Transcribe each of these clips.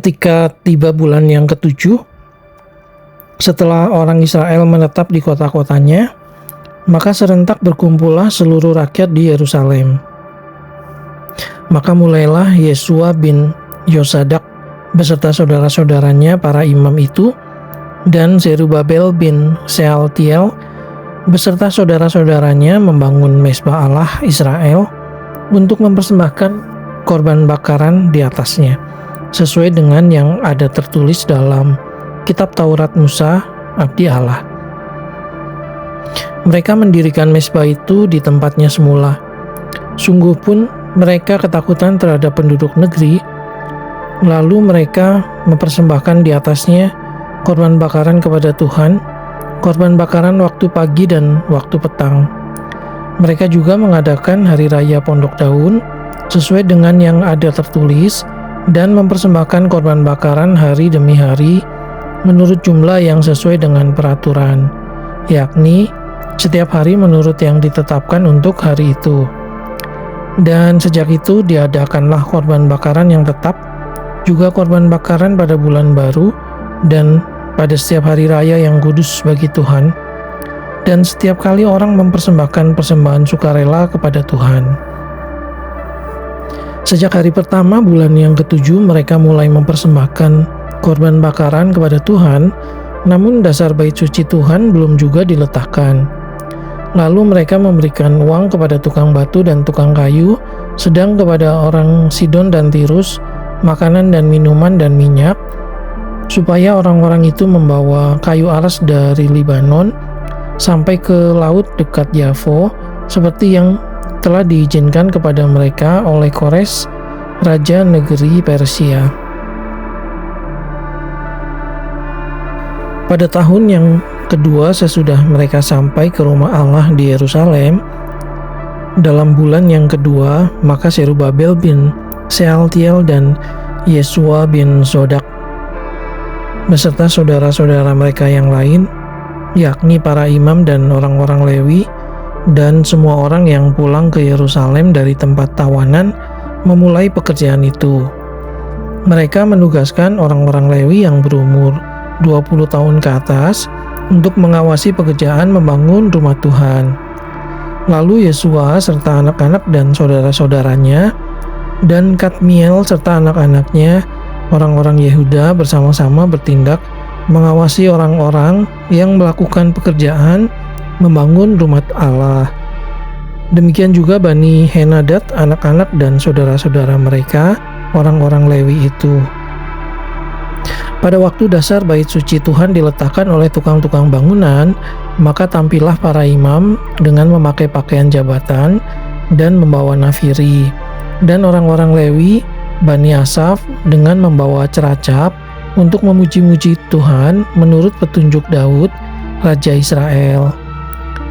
Ketika tiba bulan yang ketujuh, setelah orang Israel menetap di kota-kotanya, maka serentak berkumpullah seluruh rakyat di Yerusalem. Maka mulailah Yesua bin Yosadak beserta saudara-saudaranya para imam itu, dan Zerubabel bin Sealtiel beserta saudara-saudaranya membangun mezbah Allah Israel untuk mempersembahkan korban bakaran di atasnya, sesuai dengan yang ada tertulis dalam kitab Taurat Musa, abdi Allah. Mereka mendirikan mezbah itu di tempatnya semula. Sungguh pun mereka ketakutan terhadap penduduk negeri, lalu mereka mempersembahkan di atasnya korban bakaran kepada Tuhan, korban bakaran waktu pagi dan waktu petang. Mereka juga mengadakan hari raya Pondok Daun sesuai dengan yang ada tertulis, dan mempersembahkan korban bakaran hari demi hari menurut jumlah yang sesuai dengan peraturan, yakni setiap hari menurut yang ditetapkan untuk hari itu. Dan sejak itu diadakanlah korban bakaran yang tetap, juga korban bakaran pada bulan baru, dan pada setiap hari raya yang kudus bagi Tuhan, dan setiap kali orang mempersembahkan persembahan sukarela kepada Tuhan. Sejak hari pertama bulan yang ketujuh mereka mulai mempersembahkan korban bakaran kepada Tuhan, namun dasar bait suci Tuhan belum juga diletakkan. Lalu mereka memberikan uang kepada tukang batu dan tukang kayu, sedang kepada orang Sidon dan Tirus makanan dan minuman dan minyak, supaya orang-orang itu membawa kayu aras dari Libanon sampai ke laut dekat Yafo, seperti yang telah diizinkan kepada mereka oleh Kores, raja negeri Persia. Pada tahun yang kedua sesudah mereka sampai ke rumah Allah di Yerusalem, dalam bulan yang kedua, maka Zerubabel bin Sealtiel dan Yesua bin Zodak beserta saudara-saudara mereka yang lain, yakni para imam dan orang-orang Lewi, dan semua orang yang pulang ke Yerusalem dari tempat tawanan, memulai pekerjaan itu. Mereka menugaskan orang-orang Lewi yang berumur 20 tahun ke atas untuk mengawasi pekerjaan membangun rumah Tuhan. Lalu Yesua serta anak-anak dan saudara-saudaranya, dan Kadmiel serta anak-anaknya, orang-orang Yehuda bersama-sama bertindak mengawasi orang-orang yang melakukan pekerjaan membangun rumah Allah. Demikian juga Bani Henadad, anak-anak dan saudara-saudara mereka, orang-orang Lewi itu. Pada waktu dasar bait suci Tuhan diletakkan oleh tukang-tukang bangunan, maka tampillah para imam dengan memakai pakaian jabatan dan membawa nafiri, dan orang-orang Lewi, Bani Asaf, dengan membawa ceracap untuk memuji-muji Tuhan menurut petunjuk Daud, Raja Israel.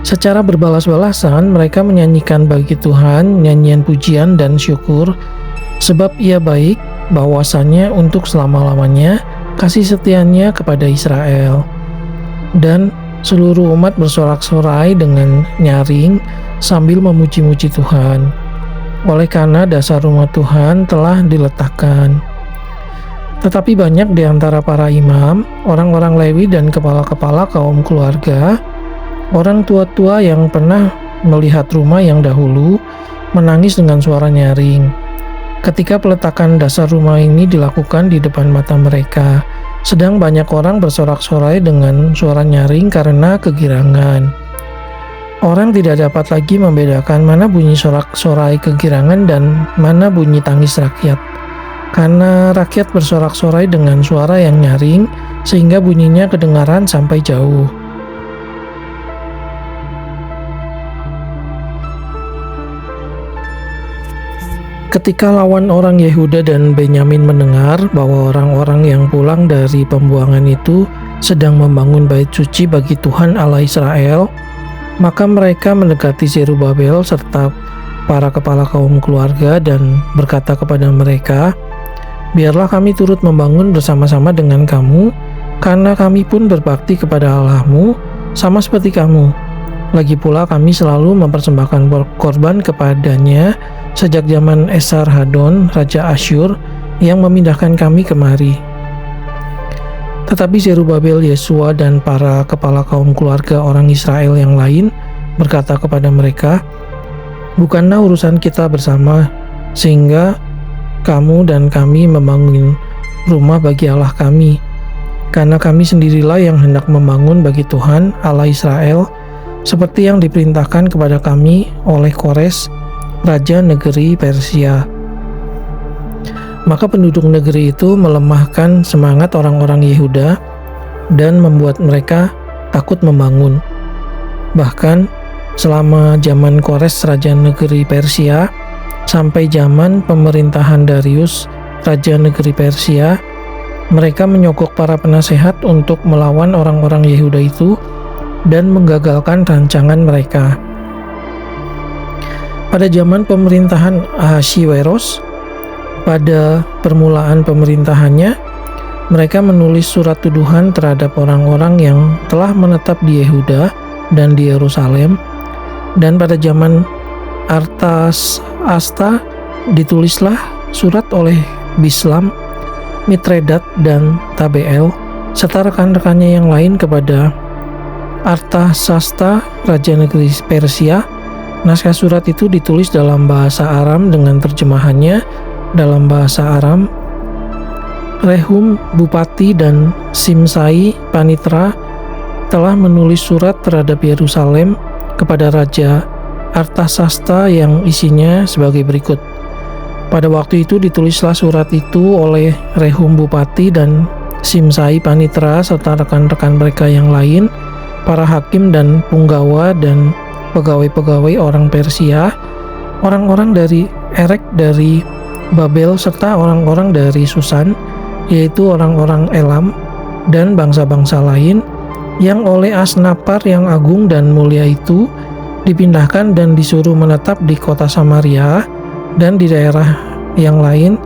Secara berbalas-balasan mereka menyanyikan bagi Tuhan nyanyian pujian dan syukur, sebab Ia baik, bahwasannya untuk selama-lamanya kasih setianya kepada Israel. Dan seluruh umat bersorak-sorai dengan nyaring sambil memuji-muji Tuhan, oleh karena dasar rumah Tuhan telah diletakkan. Tetapi banyak di antara para imam, orang-orang Lewi dan kepala-kepala kaum keluarga, orang tua-tua yang pernah melihat rumah yang dahulu, menangis dengan suara nyaring ketika peletakan dasar rumah ini dilakukan di depan mata mereka, sedang banyak orang bersorak-sorai dengan suara nyaring karena kegirangan. Orang tidak dapat lagi membedakan mana bunyi sorak-sorai kegirangan dan mana bunyi tangis rakyat, karena rakyat bersorak-sorai dengan suara yang nyaring sehingga bunyinya kedengaran sampai jauh. Ketika lawan orang Yehuda dan Benyamin mendengar bahwa orang-orang yang pulang dari pembuangan itu sedang membangun bait suci bagi Tuhan Allah Israel, maka mereka mendekati Zerubabel serta para kepala kaum keluarga dan berkata kepada mereka, "Biarlah kami turut membangun bersama-sama dengan kamu, karena kami pun berbakti kepada Allahmu sama seperti kamu. Lagi pula kami selalu mempersembahkan korban kepadanya sejak zaman Esarhadon, Raja Asyur, yang memindahkan kami kemari." Tetapi Zerubabel, Yesua, dan para kepala kaum keluarga orang Israel yang lain berkata kepada mereka, "Bukanlah urusan kita bersama, sehingga kamu dan kami membangun rumah bagi Allah kami, karena kami sendirilah yang hendak membangun bagi Tuhan Allah Israel, seperti yang diperintahkan kepada kami oleh Kores, raja negeri Persia." Maka penduduk negeri itu melemahkan semangat orang-orang Yehuda dan membuat mereka takut membangun. Bahkan selama zaman Kores, raja negeri Persia, sampai zaman pemerintahan Darius, raja negeri Persia, mereka menyogok para penasehat untuk melawan orang-orang Yehuda itu dan menggagalkan rancangan mereka. Pada zaman pemerintahan Ahasweros, pada permulaan pemerintahannya, mereka menulis surat tuduhan terhadap orang-orang yang telah menetap di Yehuda dan di Yerusalem. Dan pada zaman Artasasta ditulislah surat oleh Bislam, Mitredat, dan Tabeel serta rekan-rekannya yang lain kepada Artasasta, raja negeri Persia. Naskah surat itu ditulis dalam bahasa Aram dengan terjemahannya dalam bahasa Aram. Rehum, bupati, dan Simsai, panitra, telah menulis surat terhadap Yerusalem kepada Raja Artasasta yang isinya sebagai berikut. Pada waktu itu ditulislah surat itu oleh Rehum bupati dan Simsai panitra serta rekan-rekan mereka yang lain, para hakim dan punggawa dan pegawai-pegawai orang Persia, orang-orang dari Erek dari Babel, serta orang-orang dari Susan, yaitu orang-orang Elam dan bangsa-bangsa lain, yang oleh Asnapar yang agung dan mulia itu dipindahkan dan disuruh menetap di kota Samaria dan di daerah yang lain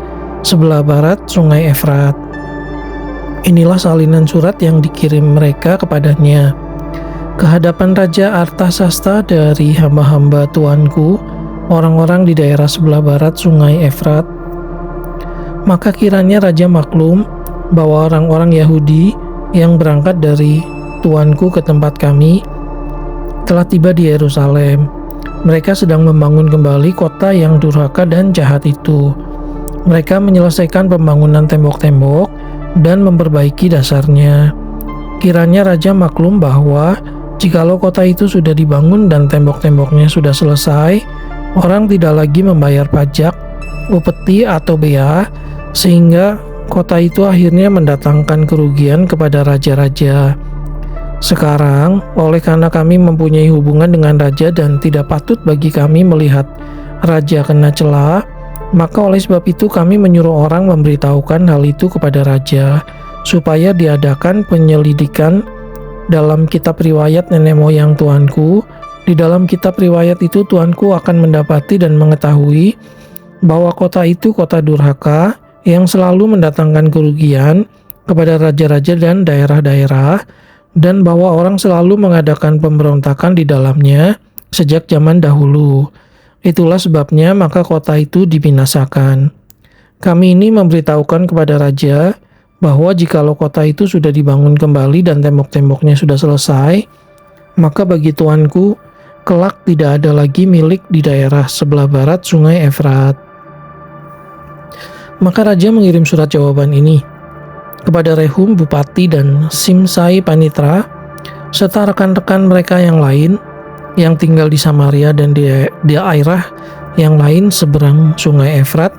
sebelah barat Sungai Efrat. Inilah salinan surat yang dikirim mereka kepadanya. Ke hadapan Raja Artasasta dari hamba-hamba tuanku, orang-orang di daerah sebelah barat Sungai Efrat. Maka kiranya Raja maklum bahwa orang-orang Yahudi yang berangkat dari tuanku ke tempat kami telah tiba di Yerusalem. Mereka sedang membangun kembali kota yang durhaka dan jahat itu. Mereka menyelesaikan pembangunan tembok-tembok dan memperbaiki dasarnya. Kiranya Raja maklum bahwa jikalau kota itu sudah dibangun dan tembok-temboknya sudah selesai, orang tidak lagi membayar pajak, upeti atau bea, sehingga kota itu akhirnya mendatangkan kerugian kepada raja-raja. Sekarang, oleh karena kami mempunyai hubungan dengan raja dan tidak patut bagi kami melihat raja kena cela, maka oleh sebab itu kami menyuruh orang memberitahukan hal itu kepada raja, supaya diadakan penyelidikan dalam kitab riwayat nenek moyang tuanku. Di dalam kitab riwayat itu tuanku akan mendapati dan mengetahui bahwa kota itu kota durhaka yang selalu mendatangkan kerugian kepada raja-raja dan daerah-daerah, dan bahwa orang selalu mengadakan pemberontakan di dalamnya sejak zaman dahulu. Itulah sebabnya maka kota itu dibinasakan. Kami ini memberitahukan kepada raja bahwa jikalau kota itu sudah dibangun kembali dan tembok-temboknya sudah selesai, maka bagi tuanku kelak tidak ada lagi milik di daerah sebelah barat Sungai Efrat. Maka raja mengirim surat jawaban ini kepada Rehum bupati dan Simsai panitra serta rekan-rekan mereka yang lain yang tinggal di Samaria dan di daerah yang lain seberang Sungai Efrat.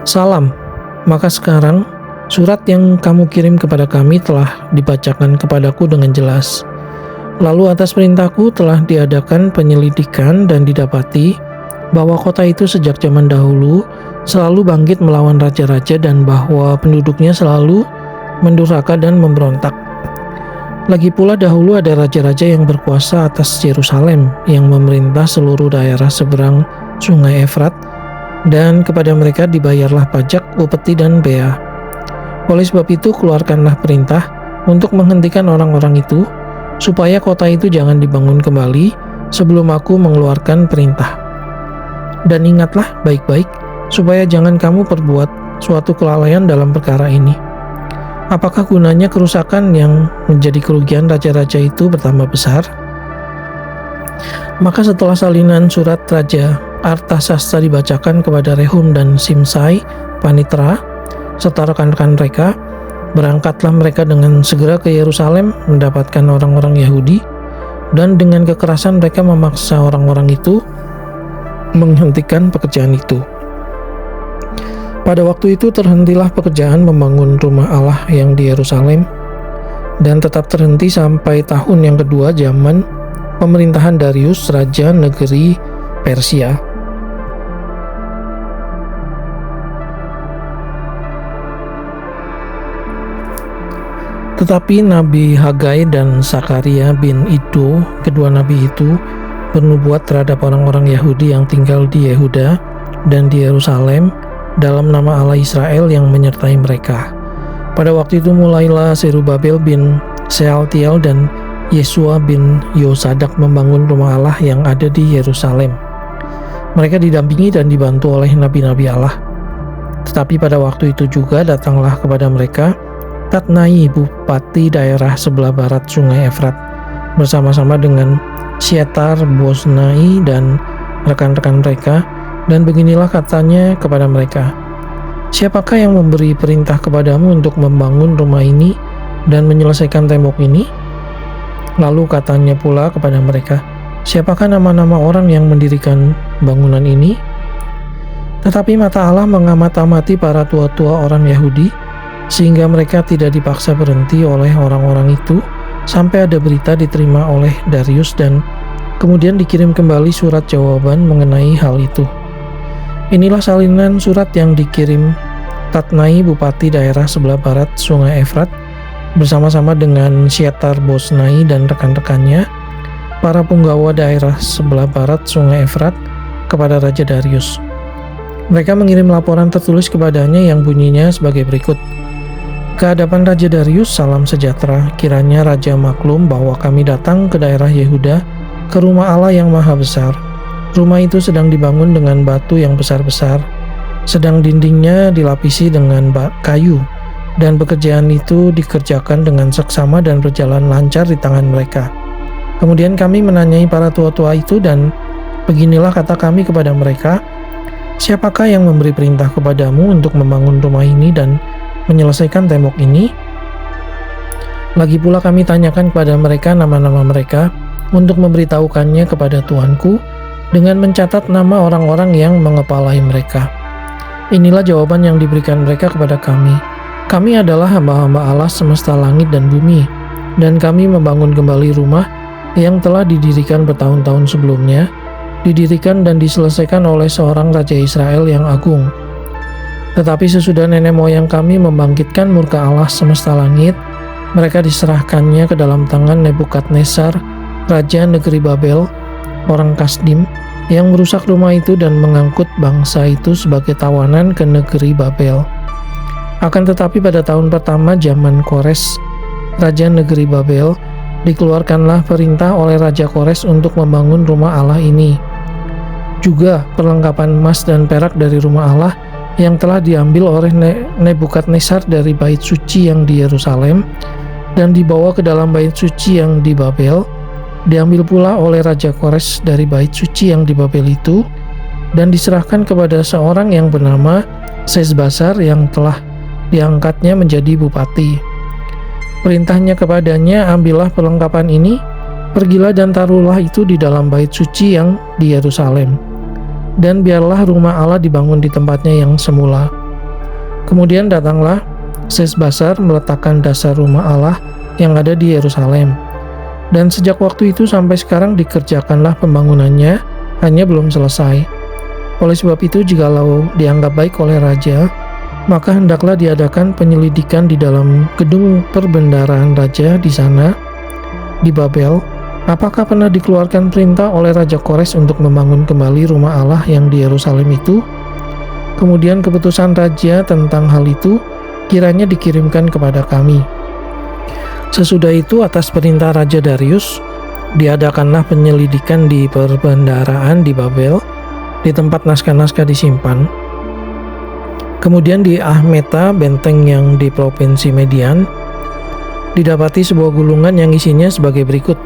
Salam. Maka sekarang surat yang kamu kirim kepada kami telah dibacakan kepadaku dengan jelas. Lalu atas perintahku telah diadakan penyelidikan dan didapati bahwa kota itu sejak zaman dahulu selalu bangkit melawan raja-raja dan bahwa penduduknya selalu mendurhaka dan memberontak. Lagi pula dahulu ada raja-raja yang berkuasa atas Yerusalem yang memerintah seluruh daerah seberang Sungai Efrat, dan kepada mereka dibayarlah pajak, upeti, dan bea. Oleh sebab itu keluarkanlah perintah untuk menghentikan orang-orang itu, supaya kota itu jangan dibangun kembali sebelum aku mengeluarkan perintah. Dan ingatlah baik-baik supaya jangan kamu perbuat suatu kelalaian dalam perkara ini. Apakah gunanya kerusakan yang menjadi kerugian raja-raja itu bertambah besar? Maka setelah salinan surat Raja Artasasta dibacakan kepada Rehum dan Simsai, Panitra, serta rekan-rekan mereka, berangkatlah mereka dengan segera ke Yerusalem mendapatkan orang-orang Yahudi, dan dengan kekerasan mereka memaksa orang-orang itu menghentikan pekerjaan itu. Pada waktu itu terhentilah pekerjaan membangun rumah Allah yang di Yerusalem, dan tetap terhenti sampai tahun yang kedua zaman pemerintahan Darius, Raja Negeri Persia. Tetapi Nabi Hagai dan Sakaria bin Iddo, kedua nabi itu, bernubuat terhadap orang-orang Yahudi yang tinggal di Yehuda dan di Yerusalem dalam nama Allah Israel yang menyertai mereka. Pada waktu itu mulailah Serubabel bin Sealtiel dan Yesua bin Yosadak membangun rumah Allah yang ada di Yerusalem. Mereka didampingi dan dibantu oleh nabi-nabi Allah. Tetapi pada waktu itu juga datanglah kepada mereka Tatnai, bupati daerah sebelah barat sungai Efrat, bersama-sama dengan Syetar Boznai dan rekan-rekan mereka, dan beginilah katanya kepada mereka, "Siapakah yang memberi perintah kepadamu untuk membangun rumah ini dan menyelesaikan tembok ini?" Lalu katanya pula kepada mereka, "Siapakah nama-nama orang yang mendirikan bangunan ini?" Tetapi mata Allah mengamat-amati para tua-tua orang Yahudi, sehingga mereka tidak dipaksa berhenti oleh orang-orang itu, sampai ada berita diterima oleh Darius dan kemudian dikirim kembali surat jawaban mengenai hal itu. Inilah salinan surat yang dikirim Tatnai, bupati daerah sebelah barat sungai Efrat, bersama-sama dengan Syetar Boznai dan rekan-rekannya, para punggawa daerah sebelah barat sungai Efrat, kepada Raja Darius. Mereka mengirim laporan tertulis kepadanya yang bunyinya sebagai berikut. Ke hadapan Raja Darius, salam sejahtera. Kiranya Raja maklum bahwa kami datang ke daerah Yehuda, ke rumah Allah yang maha besar. Rumah itu sedang dibangun dengan batu yang besar-besar, sedang dindingnya dilapisi dengan kayu, dan pekerjaan itu dikerjakan dengan seksama dan berjalan lancar di tangan mereka. Kemudian kami menanyai para tua-tua itu, dan beginilah kata kami kepada mereka, "Siapakah yang memberi perintah kepadamu untuk membangun rumah ini dan menyelesaikan tembok ini?" Lagi pula kami tanyakan kepada mereka nama-nama mereka untuk memberitahukannya kepada tuanku dengan mencatat nama orang-orang yang mengepalai mereka. Inilah jawaban yang diberikan mereka kepada kami. Kami adalah hamba-hamba Allah semesta langit dan bumi, dan kami membangun kembali rumah yang telah didirikan bertahun-tahun sebelumnya, didirikan dan diselesaikan oleh seorang Raja Israel yang agung. Tetapi sesudah nenek moyang kami membangkitkan murka Allah semesta langit, mereka diserahkannya ke dalam tangan Nebukadnezar, Raja Negeri Babel, orang Kasdim, yang merusak rumah itu dan mengangkut bangsa itu sebagai tawanan ke negeri Babel. Akan tetapi pada tahun pertama zaman Kores, Raja Negeri Babel, dikeluarkanlah perintah oleh Raja Kores untuk membangun rumah Allah ini. Juga perlengkapan emas dan perak dari rumah Allah yang telah diambil oleh Nebukadnezar dari bait suci yang di Yerusalem dan dibawa ke dalam bait suci yang di Babel, diambil pula oleh Raja Kores dari bait suci yang di Babel itu dan diserahkan kepada seorang yang bernama Sesbasar yang telah diangkatnya menjadi bupati. Perintahnya kepadanya, "Ambillah perlengkapan ini, pergilah dan taruhlah itu di dalam bait suci yang di Yerusalem, dan biarlah rumah Allah dibangun di tempatnya yang semula." Kemudian datanglah Sesbasar meletakkan dasar rumah Allah yang ada di Yerusalem. Dan sejak waktu itu sampai sekarang dikerjakanlah pembangunannya, hanya belum selesai. Oleh sebab itu, jikalau dianggap baik oleh raja, maka hendaklah diadakan penyelidikan di dalam gedung perbendaharaan raja di sana, di Babel, apakah pernah dikeluarkan perintah oleh Raja Kores untuk membangun kembali rumah Allah yang di Yerusalem itu. Kemudian keputusan raja tentang hal itu kiranya dikirimkan kepada kami. Sesudah itu, atas perintah Raja Darius, diadakanlah penyelidikan di perbendaharaan di Babel, di tempat naskah-naskah disimpan. Kemudian di Ahmeta, benteng yang di provinsi Median, didapati sebuah gulungan yang isinya sebagai berikut.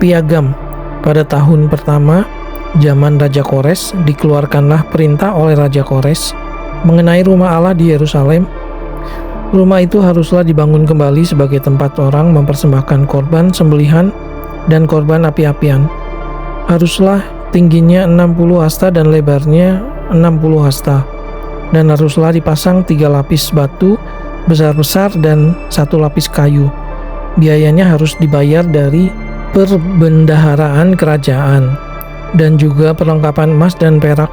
Piagam. Pada tahun pertama zaman Raja Kores, dikeluarkanlah perintah oleh Raja Kores mengenai rumah Allah di Yerusalem. Rumah itu haruslah dibangun kembali sebagai tempat orang mempersembahkan korban sembelihan dan korban api-apian. Haruslah tingginya 60 hasta dan lebarnya 60 hasta. Dan haruslah dipasang 3 lapis batu besar-besar dan 1 lapis kayu. Biayanya harus dibayar dari perbendaharaan kerajaan, dan juga perlengkapan emas dan perak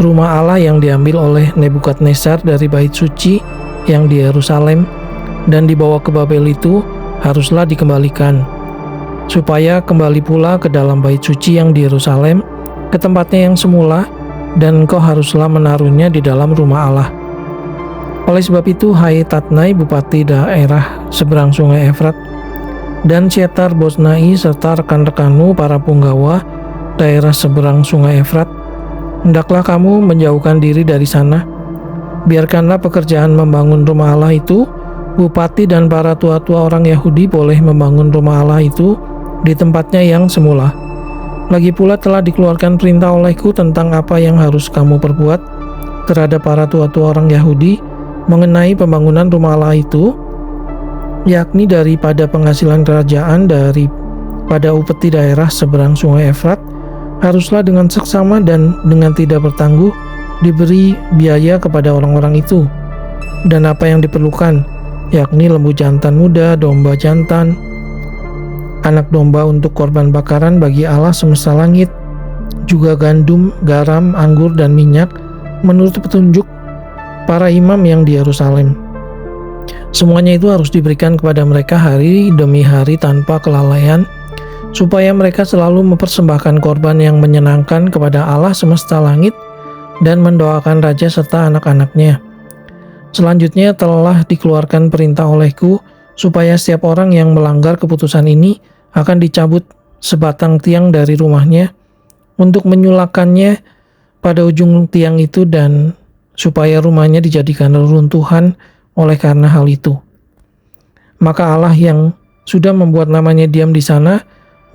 rumah Allah yang diambil oleh Nebukadnezar dari bait suci yang di Yerusalem dan dibawa ke Babel itu haruslah dikembalikan, supaya kembali pula ke dalam bait suci yang di Yerusalem, ke tempatnya yang semula, dan engkau haruslah menaruhnya di dalam rumah Allah. Oleh sebab itu, hai Tatnai, bupati daerah seberang sungai Efrat, dan Syetar Boznai serta rekan-rekanmu para punggawa daerah seberang sungai Efrat, hendaklah kamu menjauhkan diri dari sana. Biarkanlah pekerjaan membangun rumah Allah itu. Bupati dan para tua-tua orang Yahudi boleh membangun rumah Allah itu di tempatnya yang semula. Lagi pula telah dikeluarkan perintah olehku tentang apa yang harus kamu perbuat terhadap para tua-tua orang Yahudi mengenai pembangunan rumah Allah itu, yakni daripada penghasilan kerajaan daripada upeti daerah seberang sungai Efrat, haruslah dengan seksama dan dengan tidak bertangguh diberi biaya kepada orang-orang itu, dan apa yang diperlukan, yakni lembu jantan muda, domba jantan, anak domba untuk korban bakaran bagi Allah semesta langit, juga gandum, garam, anggur, dan minyak, menurut petunjuk para imam yang di Yerusalem. Semuanya itu harus diberikan kepada mereka hari demi hari tanpa kelalaian, supaya mereka selalu mempersembahkan korban yang menyenangkan kepada Allah semesta langit dan mendoakan raja serta anak-anaknya. Selanjutnya telah dikeluarkan perintah olehku supaya setiap orang yang melanggar keputusan ini akan dicabut sebatang tiang dari rumahnya untuk menyulakannya pada ujung tiang itu, dan supaya rumahnya dijadikan reruntuhan oleh karena hal itu. Maka Allah yang sudah membuat namanya diam di sana,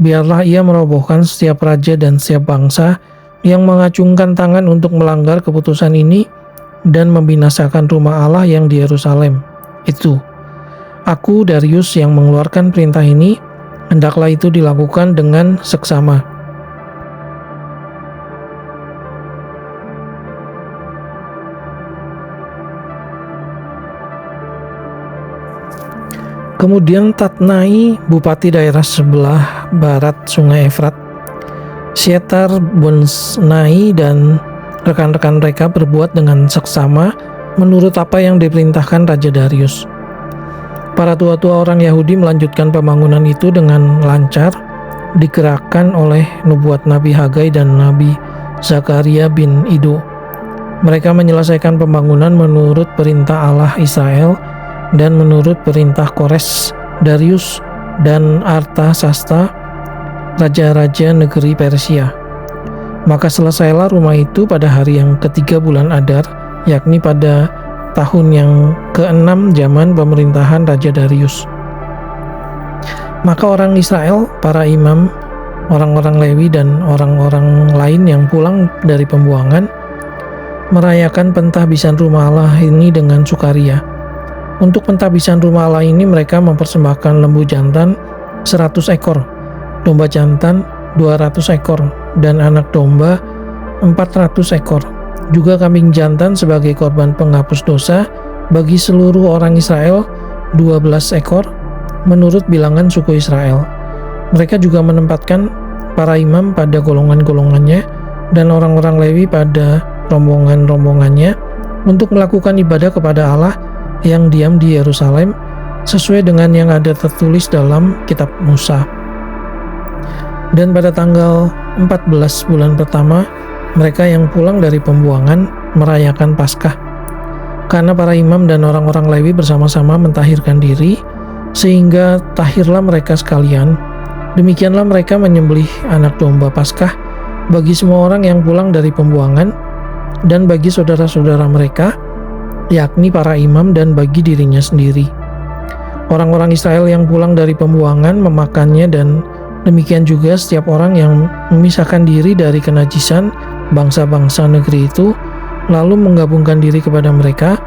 biarlah ia merobohkan setiap raja dan setiap bangsa yang mengacungkan tangan untuk melanggar keputusan ini dan membinasakan rumah Allah yang di Yerusalem itu. Aku, Darius, yang mengeluarkan perintah ini, hendaklah itu dilakukan dengan seksama. Kemudian Tatnai, bupati daerah sebelah barat sungai Efrat, Syetar Boznai dan rekan-rekan mereka berbuat dengan seksama menurut apa yang diperintahkan Raja Darius. Para tua-tua orang Yahudi melanjutkan pembangunan itu dengan lancar, digerakkan oleh nubuat Nabi Hagai dan Nabi Zakaria bin Ido. Mereka menyelesaikan pembangunan menurut perintah Allah Israel dan menurut perintah Kores, Darius, dan Artasasta, raja-raja negeri Persia. Maka selesailah rumah itu pada hari yang ketiga bulan Adar, yakni pada tahun yang ke-6 zaman pemerintahan Raja Darius. Maka orang Israel, para imam, orang-orang Lewi, dan orang-orang lain yang pulang dari pembuangan merayakan pentahbisan rumah Allah ini dengan sukaria. Untuk pentahbisan rumah Allah ini mereka mempersembahkan lembu jantan 100 ekor, domba jantan 200 ekor, dan anak domba 400 ekor. Juga kambing jantan sebagai korban penghapus dosa bagi seluruh orang Israel 12 ekor menurut bilangan suku Israel. Mereka juga menempatkan para imam pada golongan-golongannya dan orang-orang Lewi pada rombongan-rombongannya untuk melakukan ibadah kepada Allah yang diam di Yerusalem sesuai dengan yang ada tertulis dalam kitab Musa. Dan pada tanggal 14 bulan pertama, mereka yang pulang dari pembuangan merayakan Paskah. Karena para imam dan orang-orang Lewi bersama-sama mentahirkan diri, sehingga tahirlah mereka sekalian. Demikianlah mereka menyembelih anak domba Paskah bagi semua orang yang pulang dari pembuangan dan bagi saudara-saudara mereka, yakni para imam dan bagi dirinya sendiri. Orang-orang Israel yang pulang dari pembuangan memakannya, dan demikian juga setiap orang yang memisahkan diri dari kenajisan bangsa-bangsa negeri itu, lalu menggabungkan diri kepada mereka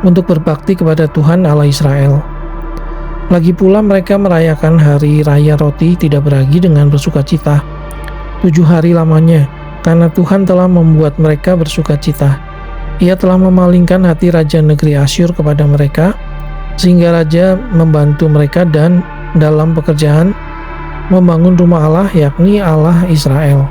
untuk berbakti kepada Tuhan Allah Israel. Lagi pula mereka merayakan hari raya roti tidak beragi dengan bersukacita 7 hari lamanya, karena Tuhan telah membuat mereka bersukacita. Ia telah memalingkan hati raja negeri Asyur kepada mereka, sehingga raja membantu mereka dan dalam pekerjaan membangun rumah Allah, yakni Allah Israel.